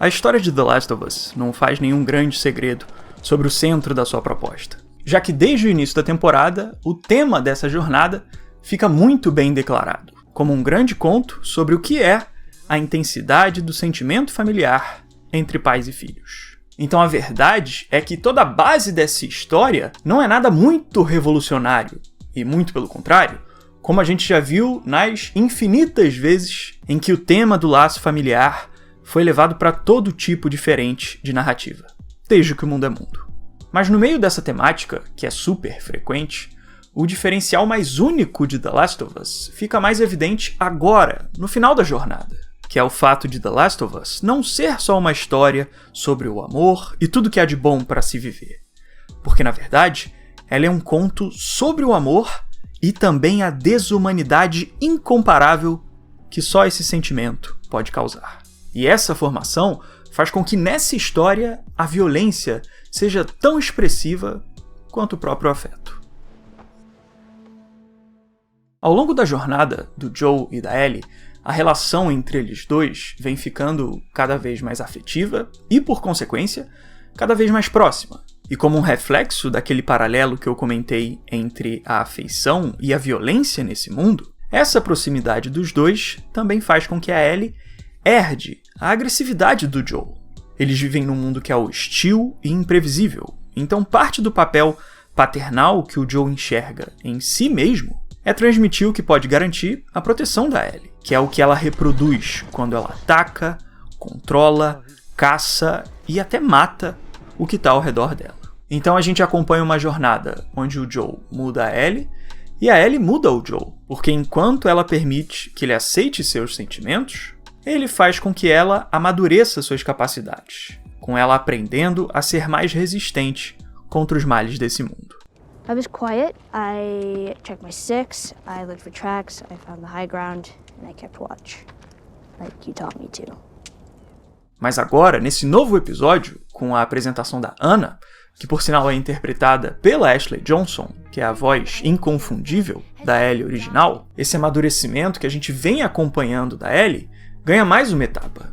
A história de The Last of Us não faz nenhum grande segredo sobre o centro da sua proposta, já que desde o início da temporada, o tema dessa jornada fica muito bem declarado, como um grande conto sobre o que é a intensidade do sentimento familiar entre pais e filhos. Então a verdade é que toda a base dessa história não é nada muito revolucionário, e muito pelo contrário, como a gente já viu nas infinitas vezes em que o tema do laço familiar foi levado para todo tipo diferente de narrativa, desde que o mundo é mundo. Mas no meio dessa temática, que é super frequente, o diferencial mais único de The Last of Us fica mais evidente agora, no final da jornada, que é o fato de The Last of Us não ser só uma história sobre o amor e tudo que há de bom para se viver. Porque, na verdade, ela é um conto sobre o amor e também a desumanidade incomparável que só esse sentimento pode causar. E essa formação faz com que nessa história a violência seja tão expressiva quanto o próprio afeto. Ao longo da jornada do Joel e da Ellie, a relação entre eles dois vem ficando cada vez mais afetiva e, por consequência, cada vez mais próxima. E como um reflexo daquele paralelo que eu comentei entre a afeição e a violência nesse mundo, essa proximidade dos dois também faz com que a Ellie herde a agressividade do Joel. Eles vivem num mundo que é hostil e imprevisível, então parte do papel paternal que o Joel enxerga em si mesmo é transmitir o que pode garantir a proteção da Ellie, que é o que ela reproduz quando ela ataca, controla, caça e até mata o que está ao redor dela. Então a gente acompanha uma jornada onde o Joel muda a Ellie e a Ellie muda o Joel, porque enquanto ela permite que ele aceite seus sentimentos, ele faz com que ela amadureça suas capacidades, com ela aprendendo a ser mais resistente contra os males desse mundo. I was quiet. I checked my sticks, I looked for tracks, I found the high ground, and I kept watch, like you taught me to. Mas agora, nesse novo episódio, com a apresentação da Anna, que por sinal é interpretada pela Ashley Johnson, que é a voz inconfundível da Ellie original, esse amadurecimento que a gente vem acompanhando da Ellie ganha mais uma etapa,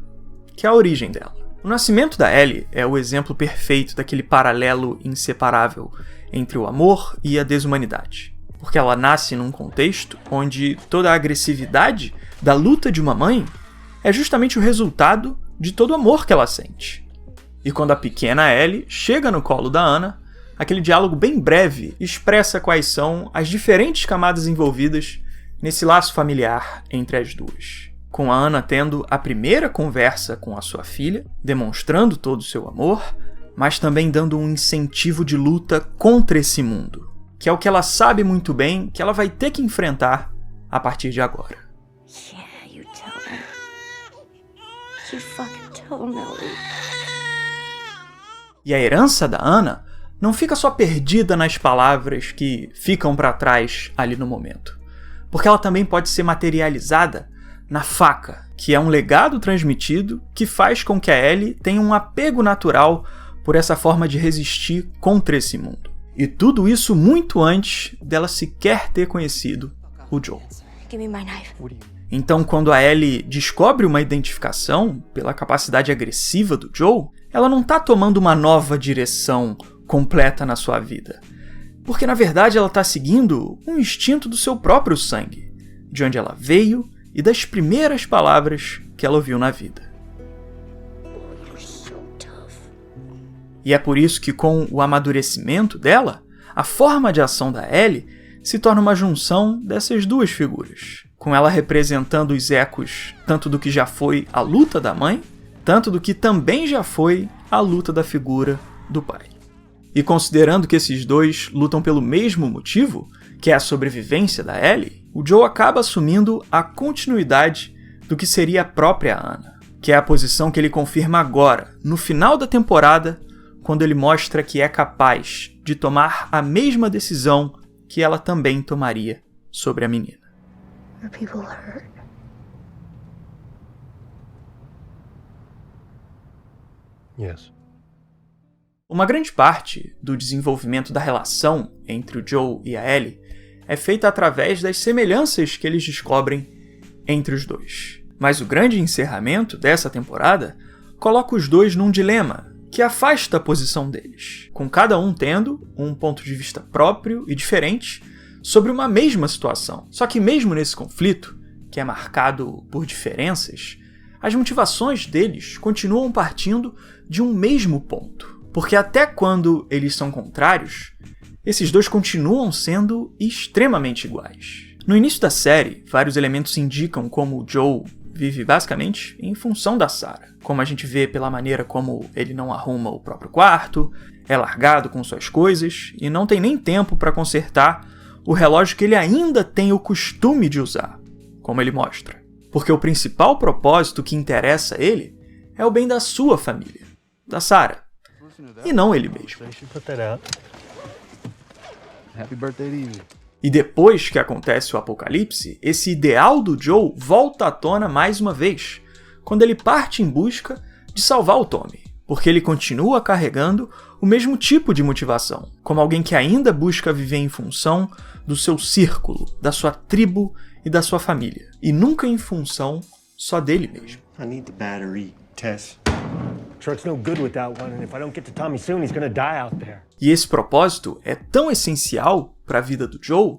que é a origem dela. O nascimento da Ellie é o exemplo perfeito daquele paralelo inseparável entre o amor e a desumanidade, porque ela nasce num contexto onde toda a agressividade da luta de uma mãe é justamente o resultado de todo o amor que ela sente. E quando a pequena Ellie chega no colo da Anna, aquele diálogo bem breve expressa quais são as diferentes camadas envolvidas nesse laço familiar entre as duas. Com a Anna tendo a primeira conversa com a sua filha, demonstrando todo o seu amor, mas também dando um incentivo de luta contra esse mundo, que é o que ela sabe muito bem que ela vai ter que enfrentar a partir de agora. Yeah, you tell her. You fucking tell Melly. E a herança da Anna não fica só perdida nas palavras que ficam para trás ali no momento, porque ela também pode ser materializada na faca, que é um legado transmitido que faz com que a Ellie tenha um apego natural por essa forma de resistir contra esse mundo. E tudo isso muito antes dela sequer ter conhecido o Joel. Give me my knife. Então, quando a Ellie descobre uma identificação pela capacidade agressiva do Joel, ela não está tomando uma nova direção completa na sua vida. Porque, na verdade, ela está seguindo um instinto do seu próprio sangue, de onde ela veio e das primeiras palavras que ela ouviu na vida. E é por isso que, com o amadurecimento dela, a forma de ação da Ellie se torna uma junção dessas duas figuras, com ela representando os ecos tanto do que já foi a luta da mãe, tanto do que também já foi a luta da figura do pai. E considerando que esses dois lutam pelo mesmo motivo, que é a sobrevivência da Ellie, o Joel acaba assumindo a continuidade do que seria a própria Anna, que é a posição que ele confirma agora, no final da temporada, quando ele mostra que é capaz de tomar a mesma decisão que ela também tomaria sobre a menina. Are people hurt? Yes. Uma grande parte do desenvolvimento da relação entre o Joel e a Ellie é feita através das semelhanças que eles descobrem entre os dois. Mas o grande encerramento dessa temporada coloca os dois num dilema que afasta a posição deles, com cada um tendo um ponto de vista próprio e diferente sobre uma mesma situação. Só que mesmo nesse conflito, que é marcado por diferenças, as motivações deles continuam partindo de um mesmo ponto. Porque até quando eles são contrários, esses dois continuam sendo extremamente iguais. No início da série, vários elementos indicam como o Joe vive basicamente em função da Sarah, como a gente vê pela maneira como ele não arruma o próprio quarto, é largado com suas coisas e não tem nem tempo para consertar o relógio que ele ainda tem o costume de usar, como ele mostra. Porque o principal propósito que interessa a ele é o bem da sua família, da Sarah, e não ele mesmo. Happy birthday to you. E depois que acontece o apocalipse, esse ideal do Joe volta à tona mais uma vez, quando ele parte em busca de salvar o Tommy, porque ele continua carregando o mesmo tipo de motivação, como alguém que ainda busca viver em função do seu círculo, da sua tribo e da sua família, e nunca em função só dele mesmo. I need the battery, Tess. Truck's no good without one, and if I don't get to Tommy soon, he's gonna die out there. E esse propósito é tão essencial para a vida do Joe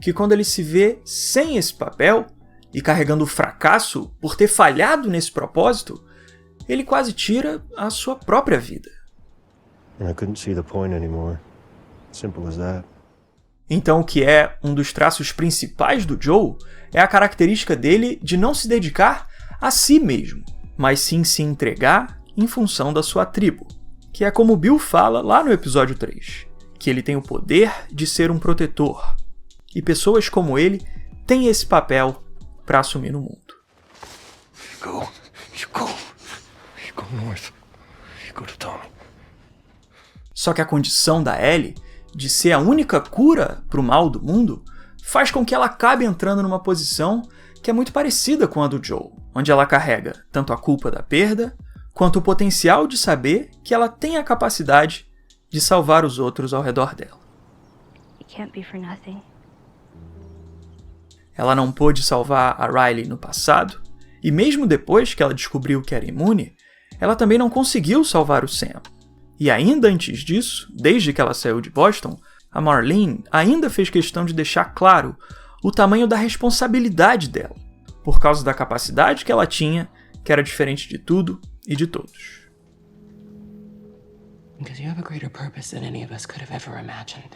que quando ele se vê sem esse papel e carregando o fracasso por ter falhado nesse propósito, ele quase tira a sua própria vida. And I couldn't see the point anymore. Simple as that. Então, o que é um dos traços principais do Joe é a característica dele de não se dedicar a si mesmo, mas sim se entregar em função da sua tribo, que é como Bill fala lá no episódio 3, que ele tem o poder de ser um protetor, e pessoas como ele têm esse papel para assumir no mundo. You go north. You go to Tommy. Só que a condição da Ellie de ser a única cura para o mal do mundo faz com que ela acabe entrando numa posição que é muito parecida com a do Joe, onde ela carrega tanto a culpa da perda, quanto o potencial de saber que ela tem a capacidade de salvar os outros ao redor dela. It can't be for nothing. Ela não pôde salvar a Riley no passado, e mesmo depois que ela descobriu que era imune, ela também não conseguiu salvar o Sam. E ainda antes disso, desde que ela saiu de Boston, a Marlene ainda fez questão de deixar claro o tamanho da responsabilidade dela, por causa da capacidade que ela tinha, que era diferente de tudo e de todos. Because you have a greater purpose than any of us could have ever imagined.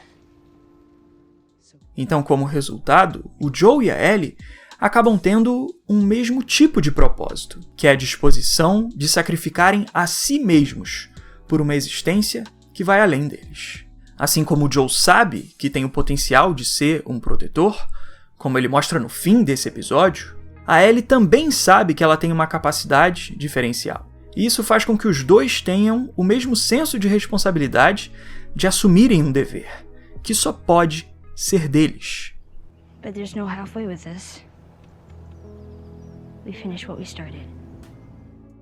Então, como resultado, o Joe e a Ellie acabam tendo um mesmo tipo de propósito, que é a disposição de sacrificarem a si mesmos por uma existência que vai além deles. Assim como o Joe sabe que tem o potencial de ser um protetor, como ele mostra no fim desse episódio, a Ellie também sabe que ela tem uma capacidade diferencial. E isso faz com que os dois tenham o mesmo senso de responsabilidade de assumirem um dever, que só pode ser deles. But there's no halfway with this. We finished what we started.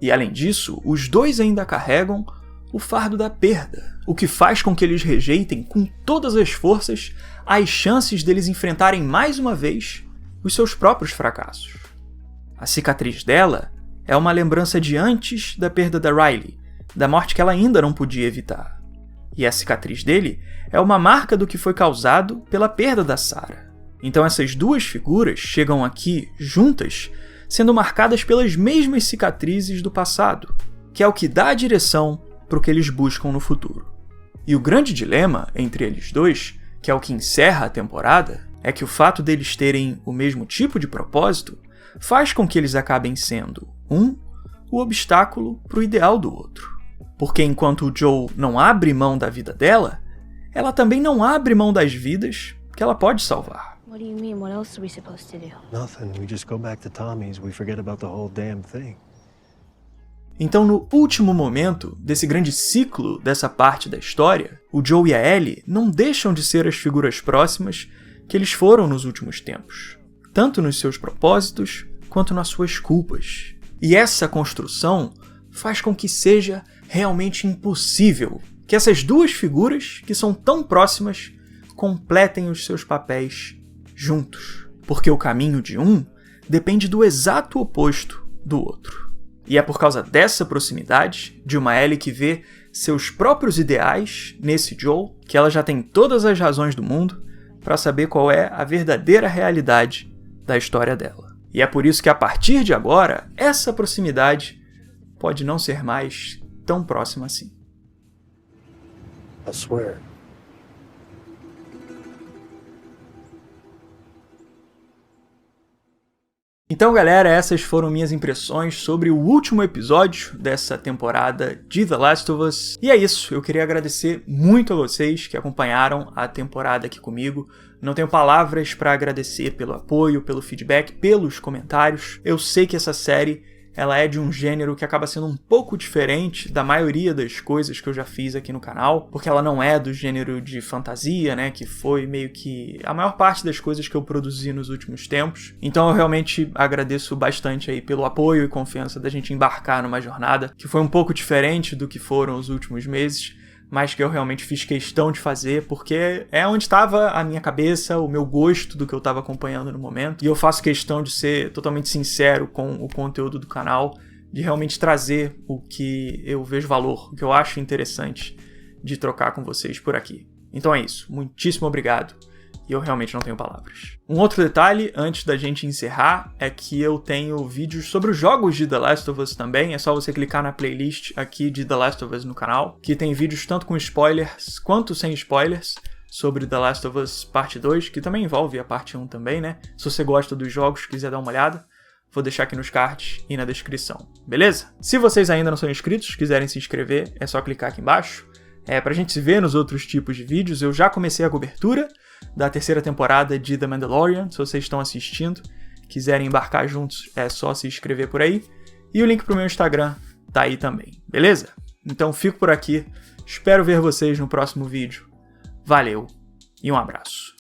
E além disso, os dois ainda carregam o fardo da perda, o que faz com que eles rejeitem com todas as forças as chances deles enfrentarem mais uma vez os seus próprios fracassos. A cicatriz dela é uma lembrança de antes da perda da Riley, da morte que ela ainda não podia evitar. E a cicatriz dele é uma marca do que foi causado pela perda da Sarah. Então essas duas figuras chegam aqui juntas, sendo marcadas pelas mesmas cicatrizes do passado, que é o que dá a direção para o que eles buscam no futuro. E o grande dilema entre eles dois, que é o que encerra a temporada, é que o fato deles terem o mesmo tipo de propósito faz com que eles acabem sendo o obstáculo para o ideal do outro. Porque enquanto o Joe não abre mão da vida dela, ela também não abre mão das vidas que ela pode salvar. What do you mean? What else are we supposed to do? Nothing. We just go back to Tommy's. We forget about the whole damn thing. Então, no último momento desse grande ciclo dessa parte da história, o Joe e a Ellie não deixam de ser as figuras próximas que eles foram nos últimos tempos, tanto nos seus propósitos quanto nas suas culpas. E essa construção faz com que seja realmente impossível que essas duas figuras, que são tão próximas, completem os seus papéis juntos, porque o caminho de um depende do exato oposto do outro. E é por causa dessa proximidade, de uma Ellie que vê seus próprios ideais nesse Joel, que ela já tem todas as razões do mundo para saber qual é a verdadeira realidade da história dela. E é por isso que a partir de agora, essa proximidade pode não ser mais tão próxima assim. I swear. Então, galera, essas foram minhas impressões sobre o último episódio dessa temporada de The Last of Us. E é isso, eu queria agradecer muito a vocês que acompanharam a temporada aqui comigo. Não tenho palavras para agradecer pelo apoio, pelo feedback, pelos comentários. Eu sei que essa série ela é de um gênero que acaba sendo um pouco diferente da maioria das coisas que eu já fiz aqui no canal, porque ela não é do gênero de fantasia, né, que foi meio que a maior parte das coisas que eu produzi nos últimos tempos. Então eu realmente agradeço bastante aí pelo apoio e confiança da gente embarcar numa jornada que foi um pouco diferente do que foram os últimos meses, mas que eu realmente fiz questão de fazer, porque é onde estava a minha cabeça, o meu gosto do que eu estava acompanhando no momento, e eu faço questão de ser totalmente sincero com o conteúdo do canal, de realmente trazer o que eu vejo valor, o que eu acho interessante de trocar com vocês por aqui. Então é isso, muitíssimo obrigado, e eu realmente não tenho palavras. Um outro detalhe, antes da gente encerrar, é que eu tenho vídeos sobre os jogos de The Last of Us também, é só você clicar na playlist aqui de The Last of Us no canal, que tem vídeos tanto com spoilers quanto sem spoilers, sobre The Last of Us Parte 2, que também envolve a Parte 1 também, né? Se você gosta dos jogos, quiser dar uma olhada, vou deixar aqui nos cards e na descrição, beleza? Se vocês ainda não são inscritos, quiserem se inscrever, é só clicar aqui embaixo. Pra gente se ver nos outros tipos de vídeos, eu já comecei a cobertura da terceira temporada de The Mandalorian. Se vocês estão assistindo, quiserem embarcar juntos, é só se inscrever por aí. E o link pro meu Instagram tá aí também, beleza? Então fico por aqui, espero ver vocês no próximo vídeo. Valeu e um abraço.